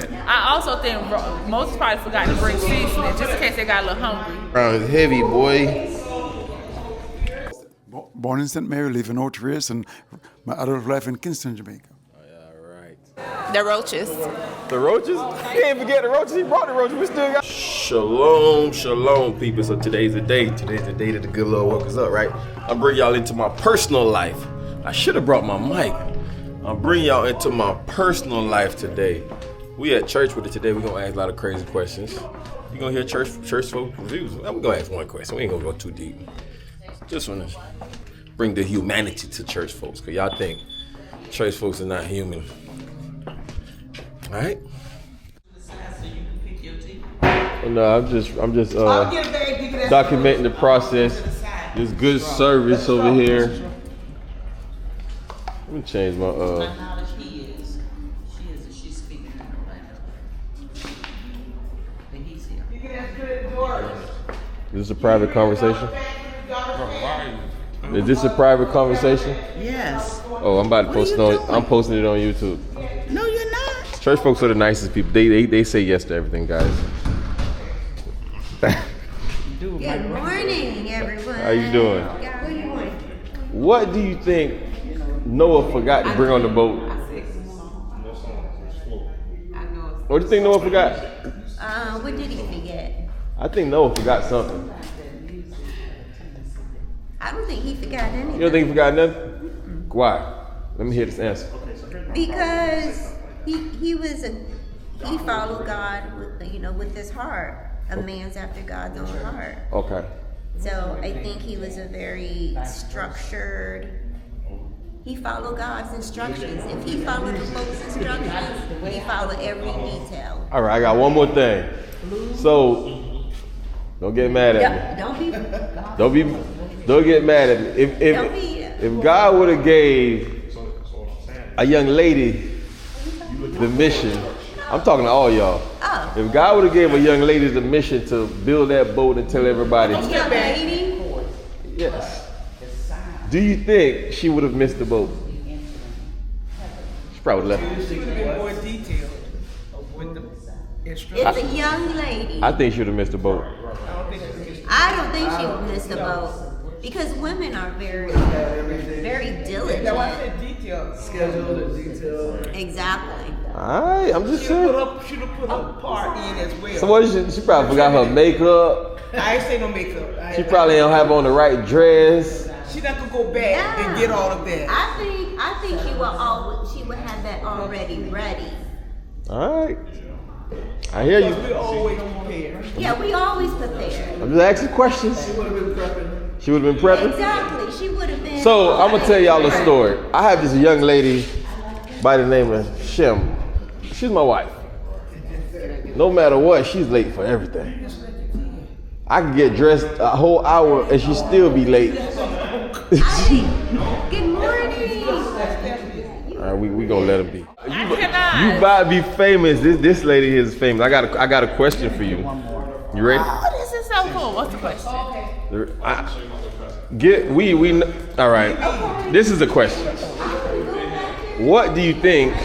I also think Moses probably forgot to bring seasoning just in case they got a little hungry. Brown is heavy, boy. Born in St. Mary, live in Oak Ridge, and my adult life in Kingston, Jamaica. The roaches. The roaches? He ain't forget the roaches. He brought the roaches. We still got. Shalom, shalom, people. So today's the day. Today's the day that the good Lord woke us up, right? I'm bringing y'all into my personal life. I should have brought my mic. I'm bringing y'all into my personal life today. We at church with it today. We're gonna ask a lot of crazy questions. You're gonna hear church folk reviews. We're gonna ask one question. We ain't gonna go too deep. Just wanna bring the humanity to church folks, cause y'all think church folks are not human. All right. Well, no, I'm just documenting the process. This good service over here. Let me change my Is this a private conversation? Is this a private conversation? Yes. Oh, I'm about to post it on. I'm posting it on YouTube. No, you're not. Church folks are the nicest people. They say yes to everything, guys. Good morning, everyone. How you doing? What are you doing? What do you think Noah forgot to bring on the boat? What do you think Noah forgot? What did he forget? I think Noah forgot something. I don't think he forgot anything. You don't think he forgot nothing? Mm-mm. Why? Let me hear this answer. Because he followed God with his heart. A man's after God's own heart. Okay. So I think he was a very structured. He followed God's instructions. If he followed the boat's instructions, he followed every detail. All right, I got one more thing. So don't get mad at me. Don't get mad at me. If God would have gave a young lady the mission, I'm talking to all y'all. Oh. If God would have gave a young lady the mission to build that boat and tell everybody, A young lady? yes. Do you think she would have missed the boat? She probably left. She would have been more detailed with the instructions. It's a young lady. I think she would have missed the boat. I don't think she would miss the boat because women are very diligent. That's why I said detailed. Scheduled and detailed. Exactly. Alright, I'm just saying. She would have put her part in as well. So what? She probably forgot her makeup. I ain't say no makeup. She probably don't have on the right dress. She not gonna go back and get all of that. I think she would have that already ready. Alright. I hear you. We're always prepared. Yeah, we always prepare. I'm just asking questions. She would have been prepping. She would have been prepping? Exactly. She would have been. So I'm gonna tell y'all a story. I have this young lady by the name of Shem. She's my wife. No matter what, she's late for everything. I can get dressed a whole hour and she still be late. Good morning. All right, we gonna let her be. You about to be famous. This lady is famous. I got a question for you. You ready? Oh, this is so cool. What's the question? All right. This is a question. What do you think?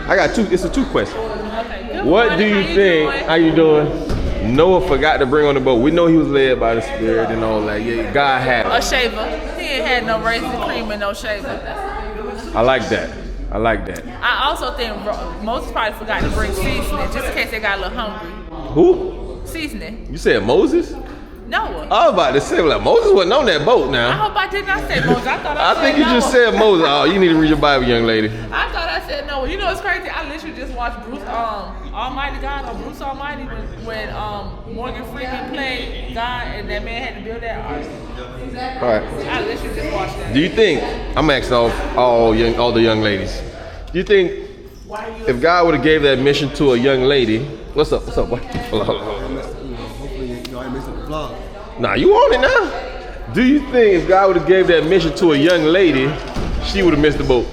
I got two. It's a two question. Okay, What do you think? How you doing? Noah forgot to bring on the boat. We know he was led by the Spirit and all that. Yeah, God had A shaver. He ain't had no raisin cream and no shaver. I like that. I I also think Moses probably forgot to bring seasoning just in case they got a little hungry. Who? Seasoning. You said Moses? Noah. I was about to say, like, Moses wasn't on that boat I now. hope I did not say Moses. I thought I said think you just Noah. said Moses. Oh, you need to read your Bible, young lady. I thought I said Noah. You know what's crazy? I literally just watched Bruce Almighty God on Bruce Almighty when Morgan Freeman played God and that man had to build that ark. All right. I literally just watched that. Do you think, I'm asking all the young ladies, do you think if God would have gave that mission to a young lady, what's up, boy? Hold on. Hopefully, I missed the vlog. Nah, you on it now. Do you think if God would have gave that mission to a young lady, she would have missed the boat?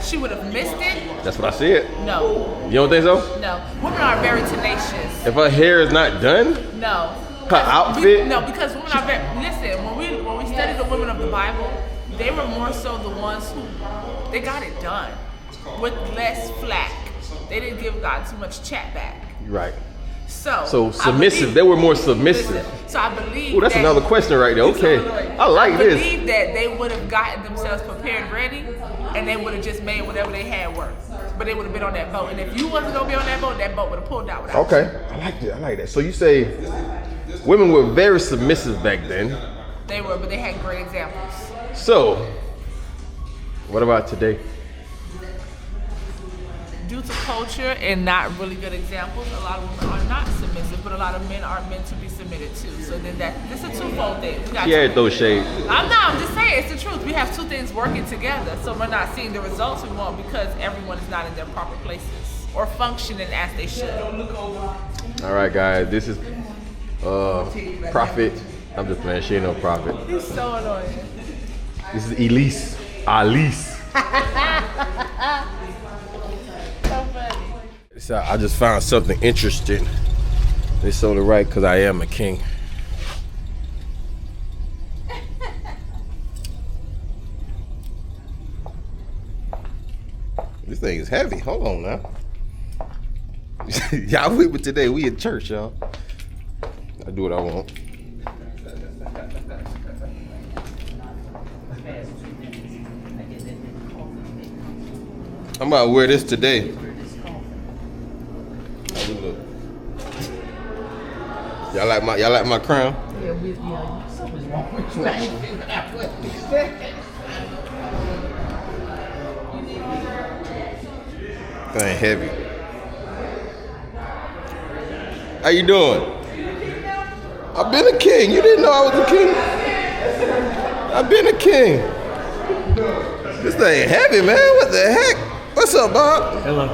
She would have missed it? That's what I said. No. You don't think so? No. Women are very tenacious. If her hair is not done? No. Her outfit? No, because women are very, listen, when we study the women of the Bible, they were more so the ones who, they got it done. with less flack. They didn't give God too much chat back. Right. So submissive. They were more submissive. Listen, so I believe. Oh, that's another question right there. Okay. I like this. I believe that they would have gotten themselves prepared, ready, and they would have just made whatever they had work. But they would have been on that boat. And if you wasn't gonna be on that boat would have pulled out without Okay. I like that. I like that. So you say women were very submissive back then. They were, but they had great examples. So, what about today? Due to culture and not really good examples, a lot of women are not submissive, but a lot of men are meant to be submitted to. So then this is a twofold thing. Yeah, those shades. I'm just saying, it's the truth. We have two things working together. So we're not seeing the results we want because everyone is not in their proper places or functioning as they should. All right, guys, this is Prophet. I'm just playing, she ain't no prophet. He's so annoying. This is Elise. Alice. So I just found something interesting. It's on the right because I am a king. This thing is heavy. Hold on now. Y'all with me today. We in church, y'all. I do what I want. I'm about to wear this today. Y'all like my crown? Yeah, something's wrong with you. Thing heavy. How you doing? I've been a king. You didn't know I was a king? I've been a king. This thing heavy, man. What the heck? What's up, Bob? Hello.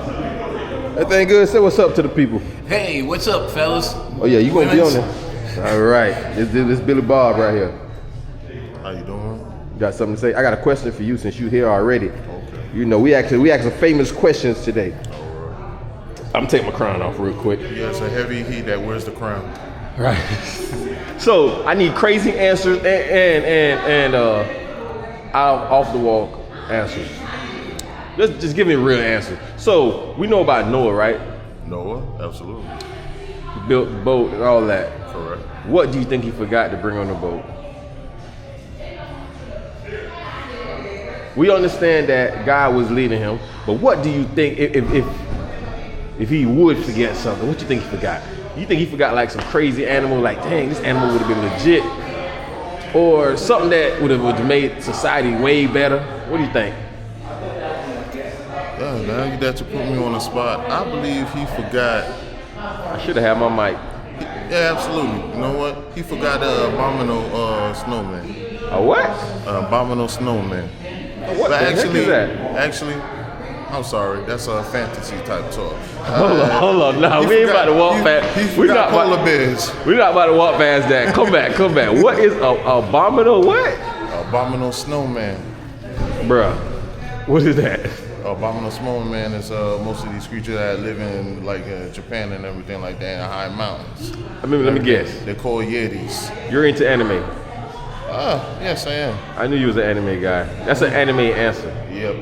Everything good? Say what's up to the people. Hey, what's up, fellas? Oh yeah, you gonna be on there. All right. This Billy Bob right here. How you doing? You got something to say? I got a question for you since you here already. Okay. You know, we asking famous questions today. All right. I'm taking my crown off real quick. Yeah, it's a heavy heat that wears the crown. Right. So I need crazy answers and off the wall answers. Just give me a real answer. So we know about Noah, right? Noah, absolutely. He built the boat and all that. Correct. What do you think he forgot to bring on the boat? We understand that God was leading him, but what do you think if he would forget something? What do you think he forgot? You think he forgot like some crazy animal, like dang, this animal would have been legit, or something that would have made society way better? What do you think? Yeah, now you got to put me on the spot. I believe he forgot. I should have had my mic. Yeah, absolutely. You know what? He forgot the abominable snowman. A what? Abominable snowman. What But the heck is that? Actually, I'm sorry. That's a fantasy type talk. Hold on. No, we ain't about to walk past. We're not polar bears. We're not about to walk past that. Come back. What is abominable? What? Abominable snowman. Bruh, what is that? Abominable snowman is most of these creatures that live in like Japan and everything like that in high mountains. I mean, let me guess. They're called yetis. You're into anime. Yes, I am. I knew you was an anime guy. That's an anime answer. Yep.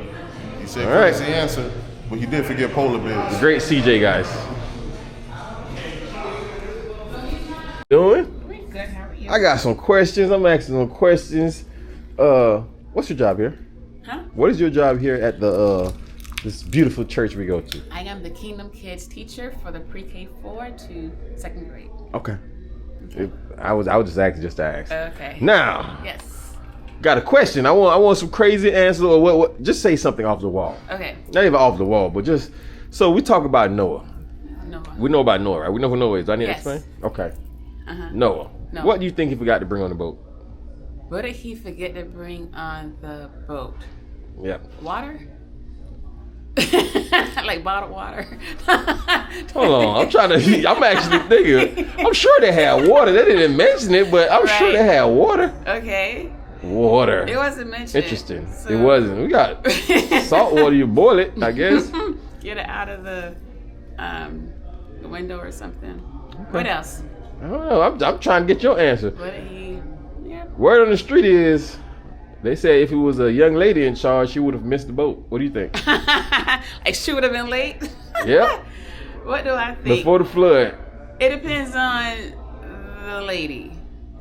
He said All right. crazy answer, but he did forget polar bears. Great CJ guys. Doing? Good, how are you? I got some questions. I'm asking some questions. What's your job here? Huh? What is your job here at the this beautiful church we go to? I am the Kingdom Kids teacher for the pre-K 4 to 2nd grade. Okay. I was just asking just to ask. Okay. Now, Yes. got a question. I want some crazy answers or what? Just say something off the wall. Okay. Not even off the wall, but just so we talk about Noah. Noah. We know about Noah, right? We know who Noah is. Do I need Yes. to explain? Okay. Uh-huh. Noah. Noah. What do you think he forgot to bring on the boat? What did he forget to bring on the boat? Yep. Water? Like bottled water? Hold on. I'm actually thinking. I'm sure they had water. They didn't mention it, but I'm sure they had water. Okay. Water. It wasn't mentioned. Interesting. So- It wasn't. We got salt water. You boil it, I guess. Get it out of the window or something. What else? I don't know. I'm trying to get your answer. What did he? Yeah. Word on the street is They said if it was a young lady in charge, she would have missed the boat. What do you think? Like she would have been late. Yep. What do I think? Before the flood. It depends on the lady.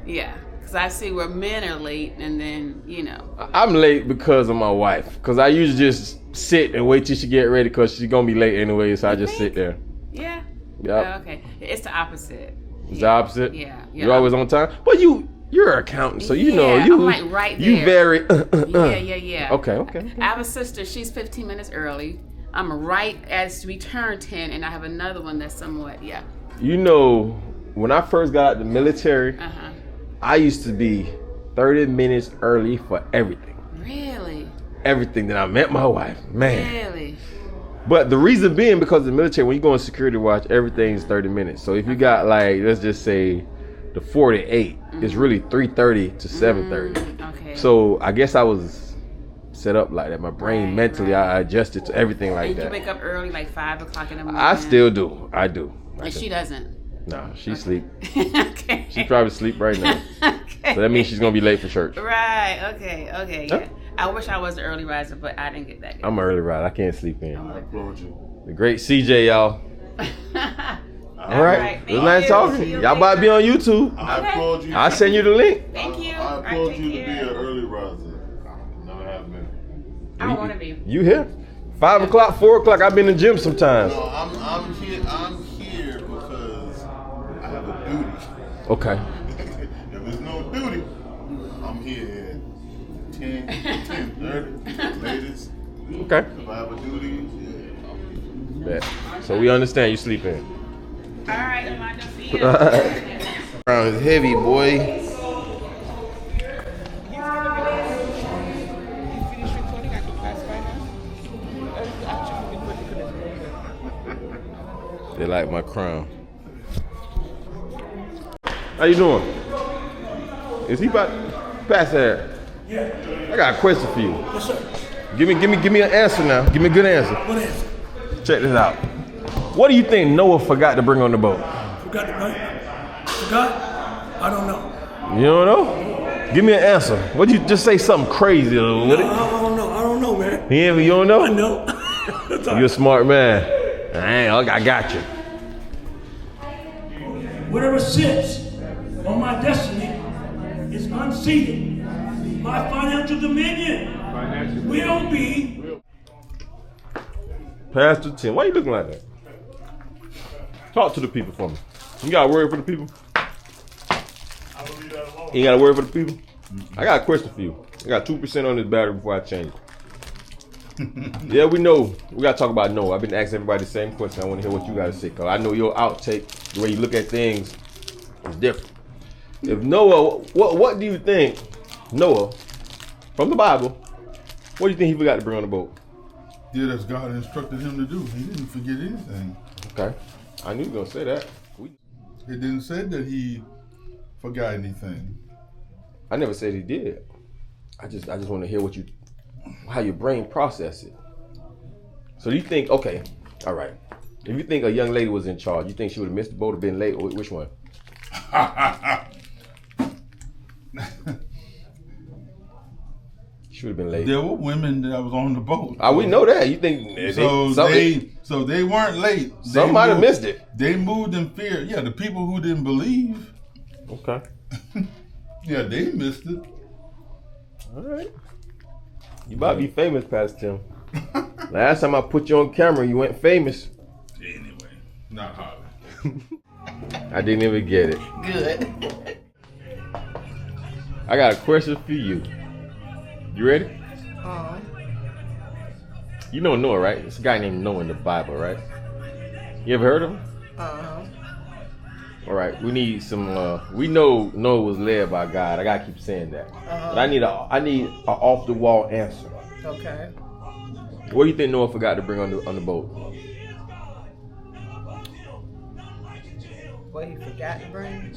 Yeah. Because I see where men are late and then, you know. I'm late because of my wife. Because I usually just sit and wait till she get ready because she's going to be late anyway. So I just sit there. Yeah. Yep. Oh, okay. It's the opposite. It's the opposite? Yeah. You're always on time? But you're an accountant, so you know. I'm like right there. You very... Yeah. Okay. I have a sister. She's 15 minutes early. I'm right as we turn 10, and I have another one that's somewhat, You know, when I first got out the military, I used to be 30 minutes early for everything. Really? Everything. Then I met my wife. Man. Really? But the reason being because of the military, when you go on security watch, everything's 30 minutes. So if you got like, let's just say the 4 to 8, it's really 3:30 to 7:30. Okay. So I guess I was set up like that. My brain mentally, I adjusted to everything like that. You wake up early, like 5 o'clock in the morning. I still do. I do. And she doesn't. No, she sleep. Okay. She probably sleep right now. Okay. So that means she's gonna be late for church. Right. Okay. Yeah. I wish I was an early riser, but I didn't get that good. I'm an early riser. I can't sleep in. I applaud you. The great CJ, y'all. All right. It was nice talking. Y'all about to be on YouTube. I applaud you. I'll send you the link. Thank you. I applaud you to be an early riser. Never have been. I don't want to be. You here? 5 o'clock, 4 o'clock. I've been in the gym sometimes. No, I'm here because I have a duty. Okay. If there's no duty, I'm here at 10:30 latest. Okay. If I have a duty, Bet. So we understand you sleep in. All right, Amanda, see you. Crown is heavy, boy. They like my crown. How you doing? Is he about pass that? Yeah. I got a question for you. Yes, sir. Give me an answer now. Give me a good answer. What answer? Check this out. What do you think Noah forgot to bring on the boat? Forgot to bring? Forgot? I don't know. You don't know? Give me an answer. What you just say something crazy with it? I don't know, man. You don't know? I know. You're a smart man. I got you. Whatever sits on my destiny is unseated. My financial dominion will be. Pastor Tim, why you looking like that? Talk to the people for me. You got a word for the people? You got a word for the people? I got a question for you. I got 2% on this battery before I change it. Yeah, we know. We got to talk about Noah. I've been asking everybody the same question. I want to hear what you got to say, because I know your outtake, the way you look at things, is different. If Noah, what do you think Noah, from the Bible, what do you think he forgot to bring on the boat? Did as God instructed him to do. He didn't forget anything. Okay. I knew you were going to say that. It didn't say that he forgot anything. I never said he did. I just want to hear how your brain process it. So do you think, okay, all right. If you think a young lady was in charge, you think she would have missed the boat or been late, or which one? She would have been late. There were women that was on the boat. We know that. You think so they weren't late. Some might have missed it. They moved in fear. Yeah, the people who didn't believe. Okay. Yeah, they missed it. All right. You about to be famous, Pastor Tim. Last time I put you on camera, you went famous. Anyway, not hardly. I didn't even get it. Good. I got a question for you. You ready? You know Noah, right? It's a guy named Noah in the Bible, right? You ever heard of him? All right, we need some. We know Noah was led by God. I gotta keep saying that. But I need an off the wall answer. Okay. What do you think Noah forgot to bring on the boat? What he forgot to bring?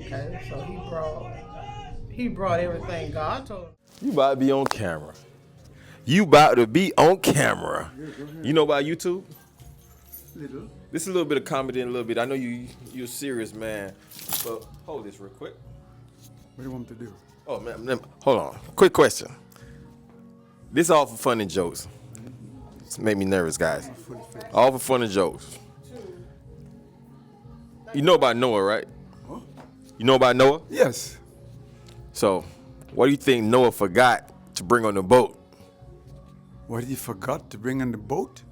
Okay, so he brought everything God told him. You about to be on camera. You about to be on camera. You know about YouTube? Little. This is a little bit of comedy and a little bit. I know you're a serious man, but hold this real quick. do you want me to do? Oh man, hold on. Quick question. This all for fun and jokes. It's made me nervous, guys. All for fun and jokes. You know about Noah, right? Huh? You know about Noah? Yes. So, what do you think Noah forgot to bring on the boat? What he forgot to bring on the boat?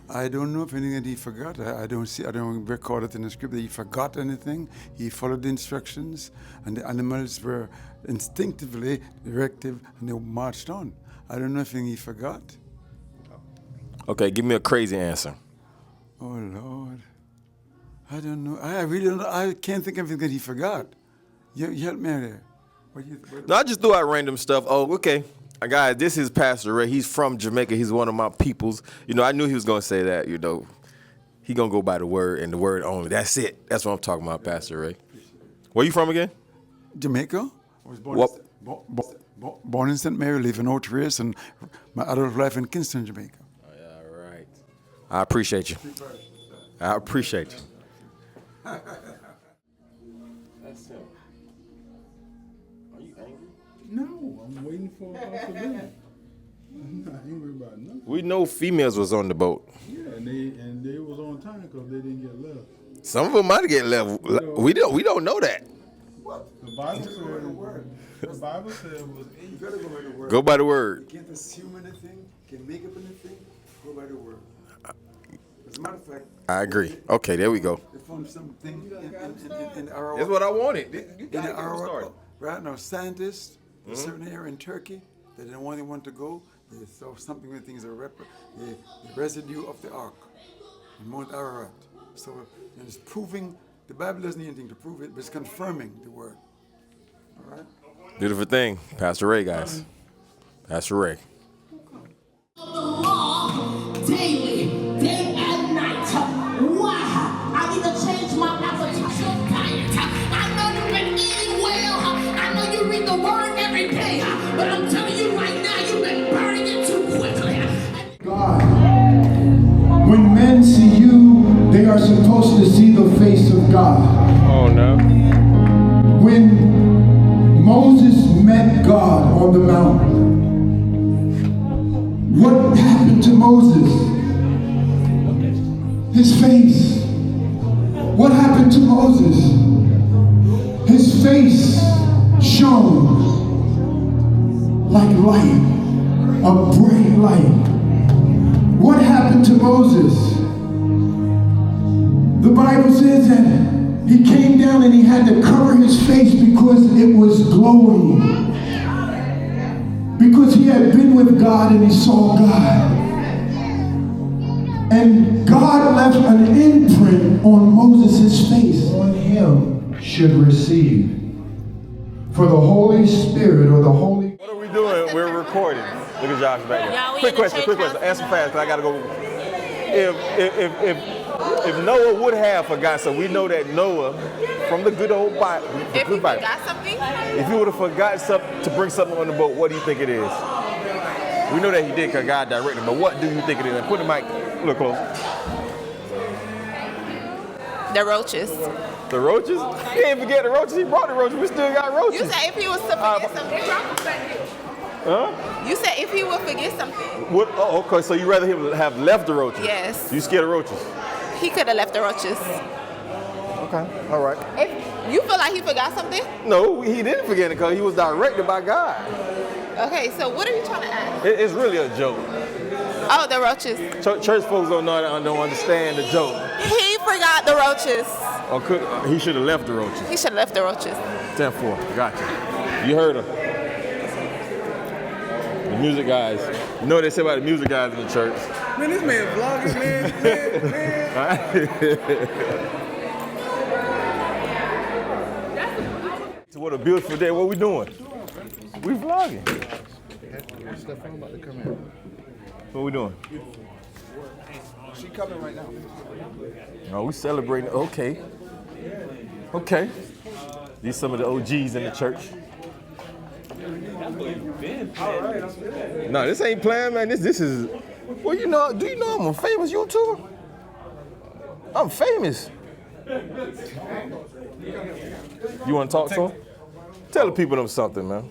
I don't know if anything that he forgot. I don't record it in the script that he forgot anything. He followed the instructions, and the animals were instinctively directive, and they marched on. I don't know if anything he forgot. Okay, give me a crazy answer. Oh, Lord. I don't know. I really don't know. I can't think of anything that he forgot. You help me out there. No, I just threw out random stuff. Oh, okay. Guys, this is Pastor Ray. He's from Jamaica. He's one of my peoples. You know, I knew he was going to say that, you know. He going to go by the word and the word only. That's it. That's what I'm talking about, Pastor Ray. Where you from again? Jamaica. I was born in St. Mary, live in Old Race, and my adult life in Kingston, Jamaica. Oh, yeah, all right. I appreciate you. I appreciate you. That's him. Are you angry? No, I'm waiting for a possibility. I'm not angry about nothing. We know females was on the boat. Yeah, and they was on time because they didn't get left. Some of them might get left. We don't know that. What? The Bible said it was You gotta go by the word. Go by the word. You can't assume anything, can't make up anything, go by the word. As a matter of fact, I agree. Okay, there we go. they found something in our... That's what I wanted. You in gotta get our, started. right now, scientists, a certain area in Turkey, they didn't want to go. They saw something with things, the residue of the ark in Mount Ararat. So it's proving, the Bible doesn't need anything to prove it, but it's confirming the word. All right? Beautiful thing. Pastor Ray, guys. Pastor Ray. Daily, day and night. Why? I need to change my appetite. So tired. I know you've been eating well. I know you read the word every day. But I'm telling you right now, you've been burning it too quickly. God, when men see you, they are supposed to see the face of God. Oh, no. When Moses met God on the mountain, what happened to Moses? His face. What happened to Moses? His face shone like light, a bright light. What happened to Moses? The Bible says that he came down and he had to cover his face because it was glowing. Because he had been with God and he saw God. And God left an imprint on Moses' face. On him should receive. For the Holy Spirit or the Holy... What are we doing? We're recording. Look at Josh back there. Quick question. Answer fast, because I got to go. If Noah would have forgot, so we know that Noah, from the good old Bible, If he forgot something? if he would have forgot something to bring something on the boat, what do you think it is? We know that he did because God directed him, but what do you think it is? And put the mic a little close. The roaches. The roaches? He didn't forget the roaches. He brought the roaches. We still got roaches. You said if he was to forget something. Huh? You said if he would forget something. What? Oh, okay. So you rather him have left the roaches? Yes. You scared of roaches? He could have left the roaches. Okay. All right. If you feel like he forgot something? No, he didn't forget it because he was directed by God. Okay, so what are you trying to ask? It's really a joke. Oh, the roaches. Church folks don't understand the joke. He forgot the roaches. Or he should have left the roaches. He should have left the roaches. 10-4. Gotcha. You heard her. The music guys. You know what they say about the music guys in the church? Man, this man vlogging, man. So what a beautiful day. What we doing? We vlogging. Stefan about to come in. What we doing? She coming right now. Oh, we celebrating. Okay. Okay. These some of the OGs in the church. No, this ain't playing, man. This is. Well, you know. Do you know I'm a famous YouTuber? I'm famous. You want to talk to him? Tell the people them something, man.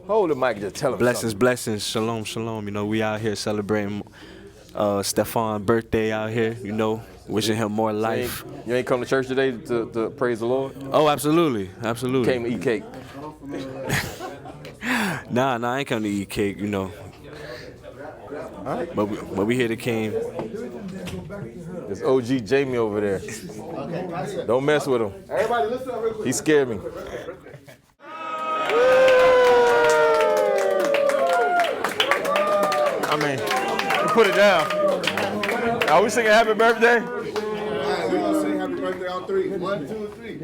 Hold the mic, just tell them Blessings, something. blessings, shalom, shalom. You know, we out here celebrating Stefan's birthday out here, you know, wishing him more life. You ain't come to church today to praise the Lord? Oh, absolutely, absolutely. Came to eat cake. Nah, I ain't come to eat cake, you know. All right. But we here to came. There's OG Jamie over there. Don't mess with him. Everybody listen up real quick. He scared me. I mean, put it down. Are we singing happy birthday? All right, we're going to sing happy birthday on 3. 1, 2, 3.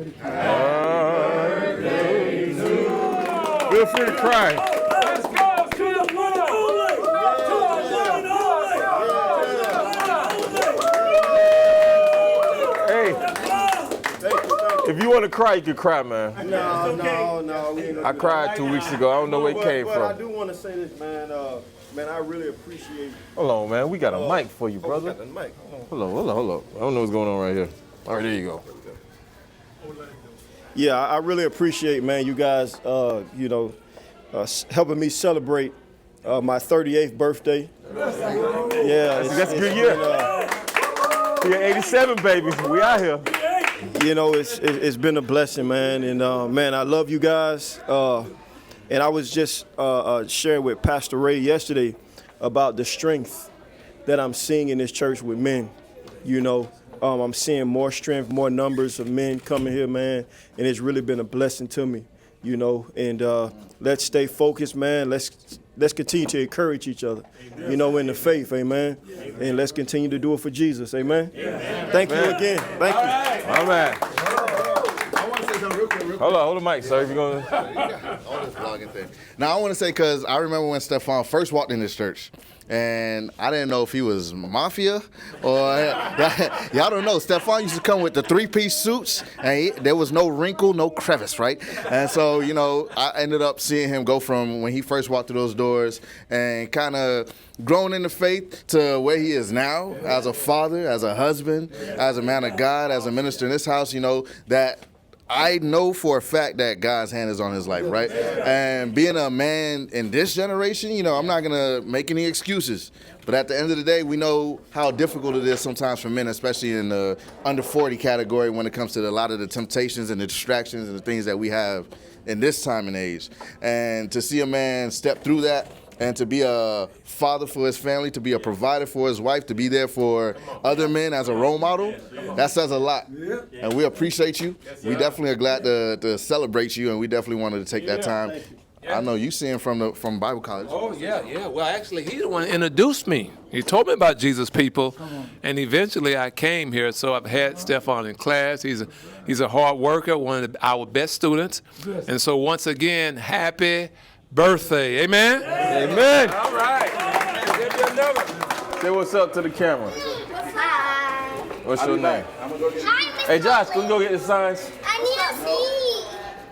Feel free to cry. Let's go to the one and only. Hey, if you want to cry, you can cry, man. No. I cried 2 weeks ago. I don't know where it came But from. I do want to say this, man. Man, I really appreciate. Hold on, man. We got a mic for you, brother. We got the mic. Hold on. I don't know what's going on right here. All right, there you go. Yeah, I really appreciate, man, you guys, helping me celebrate my 38th birthday. Yeah, that's a good year. You're 87, baby. We out here. You know, it's been a blessing, man, and man, I love you guys. And I was just sharing with Pastor Ray yesterday about the strength that I'm seeing in this church with men. You know, I'm seeing more strength, more numbers of men coming here, man, and it's really been a blessing to me. You know, and let's stay focused, man. Let's continue to encourage each other, you know, in the faith, amen. And let's continue to do it for Jesus, amen. Thank you again. Thank you. All right. I want to say something real quick. Hold the mic, sir. If you're going to. All this vlogging thing. Now, I want to say, because I remember when Stefan first walked in this church, and I didn't know if he was mafia or y'all don't know. Stefan used to come with the 3-piece suits, and there was no wrinkle, no crevice, right? And so, you know, I ended up seeing him go from when he first walked through those doors and kind of grown in the faith to where he is now as a father, as a husband, as a man of God, as a minister in this house, you know, that I know for a fact that God's hand is on his life, right? And being a man in this generation, you know, I'm not going to make any excuses. But at the end of the day, we know how difficult it is sometimes for men, especially in the under 40 category when it comes to a lot of the temptations and the distractions and the things that we have in this time and age. And to see a man step through that, and to be a father for his family, to be a provider for his wife, to be there for other men as a role model, that says a lot. And we appreciate you. We definitely are glad to celebrate you, and we definitely wanted to take that time. I know you see him from Bible college. Oh, yeah. Well, actually, he's the one that introduced me. He told me about Jesus people, and eventually I came here. So I've had Stefan in class. He's a hard worker, one of our best students. And so once again, happy birthday. Amen? Amen. All right. Say what's up to the camera. Hi. What's your name? Hi, Hey, Josh, can we go get the signs? I need to see.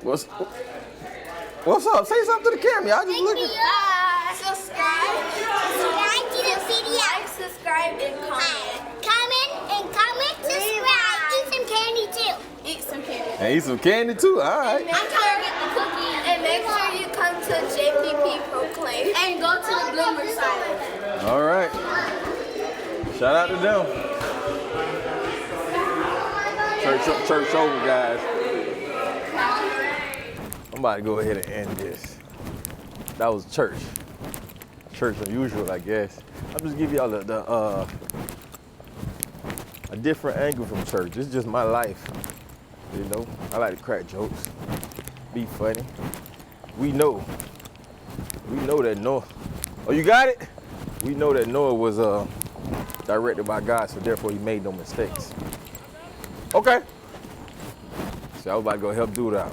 What's up? Say something to the camera. Y'all just looking. Subscribe to the video. Like, subscribe, and comment. Subscribe. Eat some candy too. Eat some candy. And eat some candy too. All right. Make sure you get the cookies. And make sure you come to JPP Proclaim. And go to the Bloomer side. All right. Shout out to them. Church over, guys. I'm about to go ahead and end this. That was church. Church unusual, I guess. I'll just give y'all a different angle from church. It's just my life. You know, I like to crack jokes, be funny. We know that Noah. Oh, you got it? We know that Noah was directed by God, so therefore he made no mistakes. Okay. So I was about to go help do that.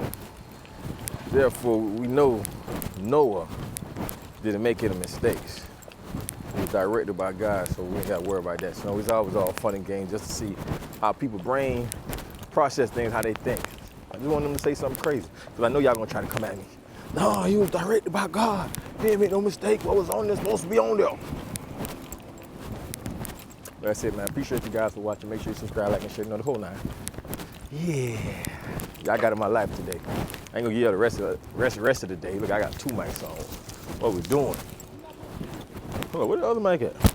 Therefore, we know Noah didn't make any mistakes. He was directed by God, so we ain't got to worry about that. So it's always all fun and games just to see how people brain process things, how they think. I just want them to say something crazy, because I know y'all going to try to come at me. No, he was directed by God. He didn't make no mistake. What was on there supposed to be on there. That's it, man. Appreciate you guys for watching. Make sure you subscribe, like, and share. You know the whole nine. Yeah. Y'all got in my life today. I ain't gonna give you the rest of the day. Look, I got 2 mics on. What we doing? Hold on, where the other mic at?